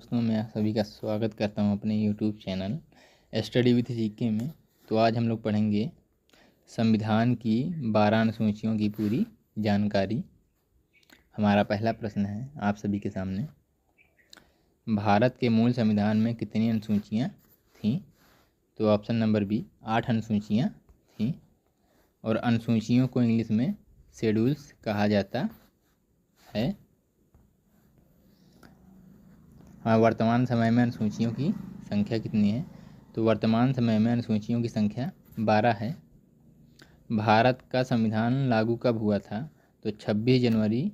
दोस्तों, मैं आप सभी का स्वागत करता हूं अपने YouTube channel study with GK में। तो आज हम लोग पढ़ेंगे संविधान की 12 अनुसूचियों की पूरी जानकारी। हमारा पहला प्रश्न है आप सभी के सामने, भारत के मूल संविधान में कितनी अनुसूचियां थीं? तो ऑप्शन नंबर बी 8 अनुसूचियां थीं। और अनुसूचियों को इंग्लिश में शेड्यूल्स कहा जाता है। हाँ, वर्तमान समय में अनुसूचियों की संख्या कितनी है? तो वर्तमान समय में अनुसूचियों की संख्या 12 है। भारत का संविधान लागू कब हुआ था? तो 26 जनवरी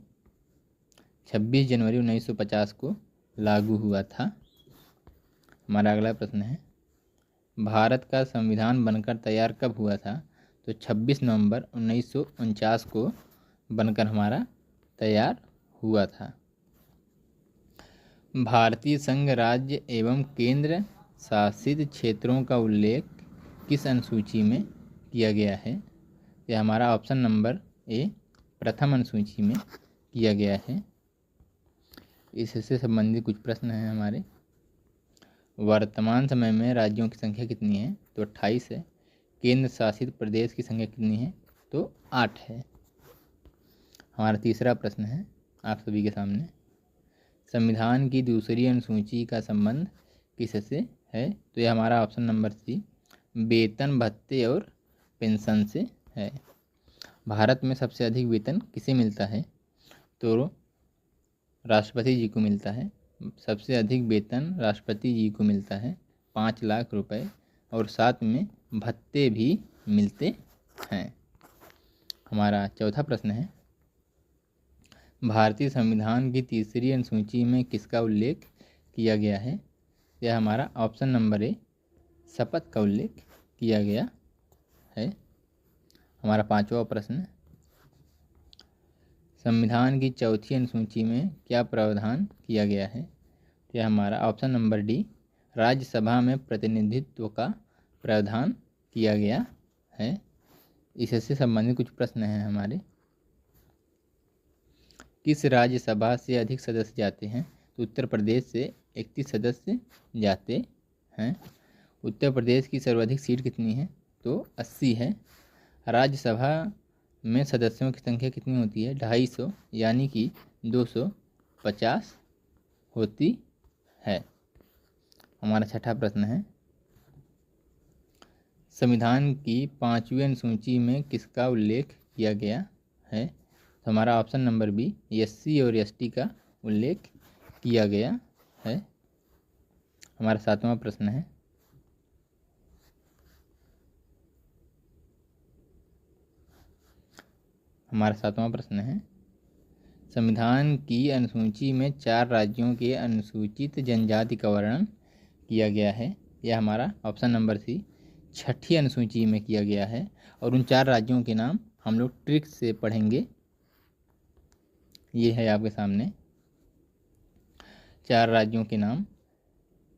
1950 को लागू हुआ था। हमारा अगला प्रश्न है, भारत का संविधान बनकर तैयार कब हुआ था? तो 26 नवंबर 1949 को बनकर हमारा तैयार हुआ था। भारतीय संघ राज्य एवं केंद्र शासित क्षेत्रों का उल्लेख किस अनुसूची में किया गया है? यह हमारा ऑप्शन नंबर ए प्रथम अनुसूची में किया गया है। इससे संबंधित कुछ प्रश्न हैं हमारे। वर्तमान समय में राज्यों की संख्या कितनी है? तो 28 है। केंद्र शासित प्रदेश की संख्या कितनी है? तो 8 है। हमारा तीसरा प्रश्न है आप सभी के सामने, संविधान की दूसरी अनुसूची का संबंध किससे है? तो यह हमारा ऑप्शन नंबर सी वेतन भत्ते और पेंशन से है। भारत में सबसे अधिक वेतन किसे मिलता है? तो राष्ट्रपति जी को मिलता है। सबसे अधिक वेतन राष्ट्रपति जी को मिलता है 5 लाख रुपए, और साथ में भत्ते भी मिलते हैं। हमारा चौथा प्रश्न है, भारतीय संविधान की तीसरी अनुसूची में किसका उल्लेख किया गया है? यह हमारा ऑप्शन नंबर ए शपथ का उल्लेख किया गया है। हमारा पांचवा प्रश्न, संविधान की चौथी अनुसूची में क्या प्रावधान किया गया है? यह हमारा ऑप्शन नंबर डी राज्यसभा में प्रतिनिधित्व का प्रावधान किया गया है। इससे संबंधित कुछ प्रश्न हैं हमारे। किस राज्यसभा से अधिक सदस्य जाते हैं? तो उत्तर प्रदेश से 31 सदस्य जाते हैं। उत्तर प्रदेश की सर्वाधिक सीट कितनी है? तो 80 है। राज्यसभा में सदस्यों की संख्या कितनी होती है? 250, यानी कि 250 होती है। हमारा छठा प्रश्न है, संविधान की 5वीं अनुसूची में किसका उल्लेख किया गया है? तो हमारा ऑप्शन नंबर बी SC और ST का उल्लेख किया गया है। हमारा सातवां प्रश्न है, संविधान की अनुसूची में 4 राज्यों के अनुसूचित जनजाति का वर्णन किया गया है। यह हमारा ऑप्शन नंबर सी छठी अनुसूची में किया गया है। और उन 4 राज्यों के नाम हम लोग ट्रिक से पढ़ेंगे। ये है आपके सामने 4 राज्यों के नाम।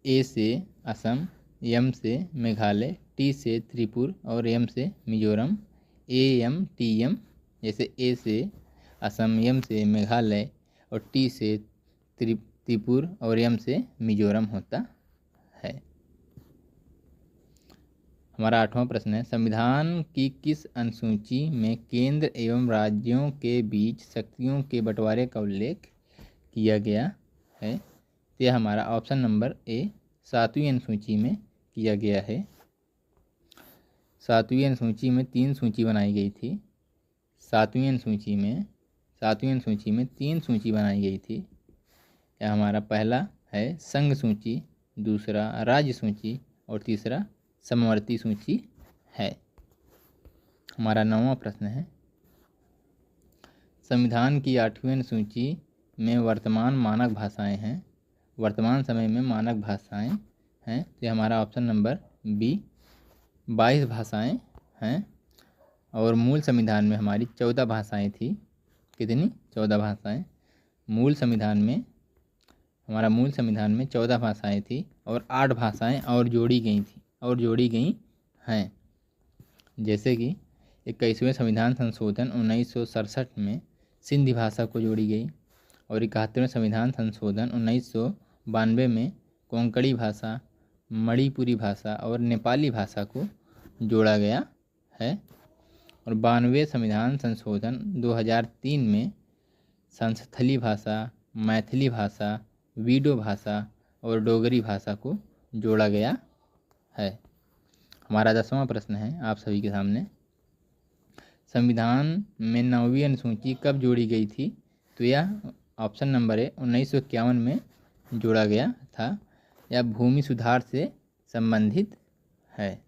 ए से असम, M से मेघालय, T से त्रिपुर और M से मिजोरम। AM TM, जैसे A से असम, M से मेघालय और T से त्रिपुर और M से मिजोरम होता है। हमारा 8वां प्रश्न है, संविधान की किस अनुसूची में केंद्र एवं राज्यों के बीच शक्तियों के बंटवारे का उल्लेख किया गया है? तो यह हमारा ऑप्शन नंबर ए 7वीं अनुसूची में किया गया है। 7वीं अनुसूची में 3 सूची बनाई गई थी। 7वीं अनुसूची में 3 सूची बनाई गई थी। यह हमारा पहला है संघ सूची, दूसरा राज्य सूची और तीसरा समवर्ती सूची है। हमारा 9वां प्रश्न है, संविधान की 8वीं अनुसूची में वर्तमान मानक भाषाएं हैं। वर्तमान समय में मानक भाषाएं हैं। तो हमारा ऑप्शन नंबर बी 22 भाषाएं हैं। और मूल संविधान में हमारी 14 भाषाएं थी। कितनी? 14 भाषाएं। मूल संविधान में 14 भाषाएं थी और 8 भाषाएं और जोड़ी गई हैं। जैसे कि 21वें संविधान संशोधन 1967 में सिंधी भाषा को जोड़ी गई, और 71वें संविधान संशोधन 92 में कोंकणी भाषा, मणिपुरी भाषा और नेपाली भाषा को जोड़ा गया है। और 92वें संविधान संशोधन 2003 में संस्थली भाषा, मैथिली भाषा, वीडो भाषा और डोगरी भाषा को जोड़ा गया है। हमारा 10वां प्रश्न है आप सभी के सामने, संविधान में 9वीं अनुसूची कब जोड़ी गई थी? तो यह ऑप्शन नंबर है 1951 में जोड़ा गया था। यह भूमि सुधार से संबंधित है।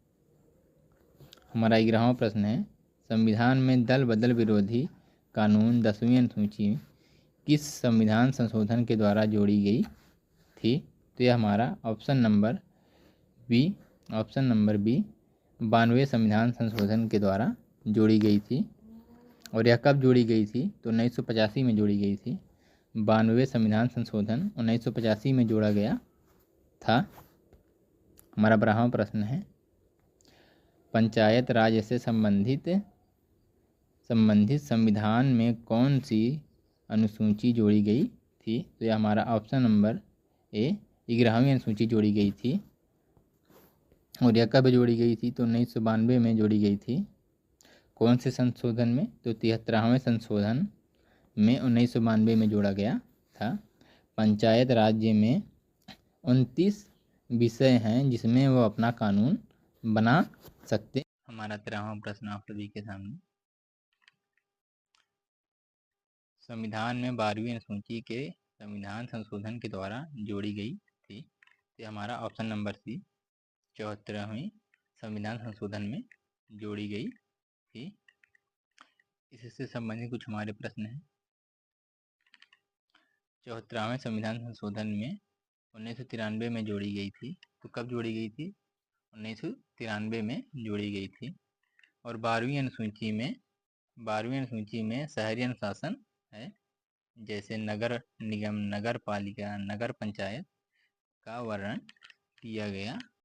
हमारा 11वां प्रश्न है, संविधान में दल बदल विरोधी कानून 10वीं अनुसूची किस संविधान संशोधन के द्वारा जोड़ी गई थी? तो यह हमारा ऑप्शन नंबर बी 92वें संविधान संशोधन के द्वारा जोड़ी गई थी। और यह कब जोड़ी गई थी? तो 1985 में जोड़ी गई थी। 92वें संविधान संशोधन 1985 में जोड़ा गया था। हमारा 12वां प्रश्न है, पंचायत राज से संबंधित संविधान में कौन सी अनुसूची जोड़ी गई थी? तो यह हमारा ऑप्शन नंबर ए 11वीं अनुसूची जोड़ी गई थी। और यह कब जोड़ी गई थी? तो 1992 में जोड़ी गई थी। कौन से संशोधन में? तो 73वें संशोधन में 1992 में जोड़ा गया था। पंचायत राज्य में 29 विषय हैं जिसमें वो अपना कानून बना सकते। हमारा 13वां प्रश्न आप सभी के सामने, संविधान में 12वीं अनुसूची के संविधान संशोधन के द्वारा जोड़ी गई थी। तो हमारा ऑप्शन नंबर सी 74वीं संविधान संशोधन में जोड़ी गई थी। इससे संबंधित कुछ हमारे प्रश्न हैं। 74वें संविधान संशोधन में 1993 में जोड़ी गई थी। तो कब जोड़ी गई थी? 1993 में जोड़ी गई थी। और 12वीं अनुसूची में शहरी अनुशासन है, जैसे नगर निगम, नगर पालिका, नगर पंचायत का वर्णन किया गया